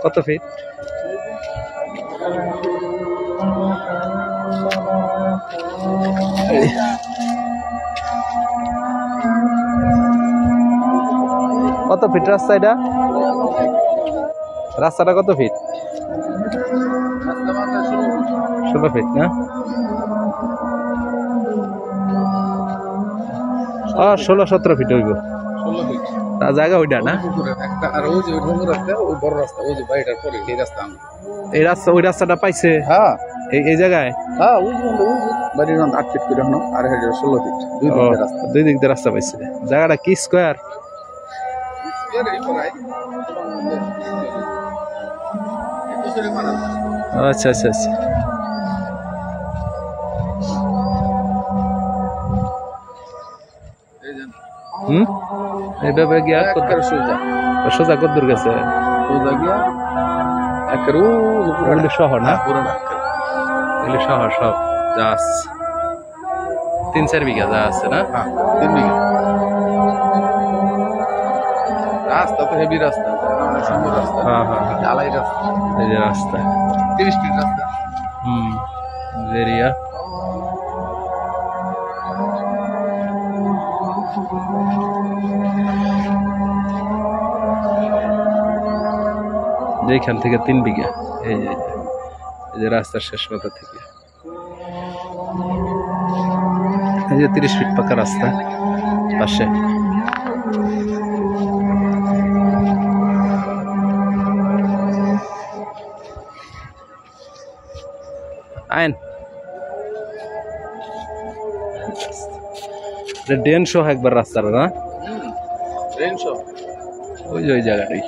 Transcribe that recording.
কত ফিট? কত ফিট রাস্তা এটা? রাস্তাটা কত ফিট? 16 ফিট না? 16-17 ফিট হইব। 16 ফিট জায়গা ওইটা না? আর ওই যে ওই বড় রাস্তা, ওই যে বাড়িটার পরে এই রাস্তা। এই রাস্তা, ওই রাস্তাটা পাইছে হ্যাঁ এই জায়গায়? হ্যাঁ, ওই যে বাড়ির 8 ফিট করে হনো, আর 16 ফিট, দুই দিকের রাস্তা। দুই দিক দিয়ে রাস্তা পাইছে। জায়গাটা কি স্কোয়ার? আচ্ছা আচ্ছা আচ্ছা। এইভাবে গিয়া সোজা কত দূর গেছে? শহর না? এগুলো শহর সব যা আছে 3-4 বিঘা যা আছে না? 3 বিঘা রাস্তা তো হেভি রাস্তা, সুন্দর রাস্তা। হ্যাঁ হ্যাঁ, ঢালাই রাস্তা, এই যে রাস্তা 30 ফিট রাস্তা। এরিয়া যেখান থেকে 3 বিঘা, এই যে রাস্তার শেষ মাথা থেকে এই যে 30 ফিট পাকা রাস্তা পাশে। আইন ড্রেন সহ একবার রাস্তাটা না? ট্রেন সব ওই যে ওই জায়গাটাই।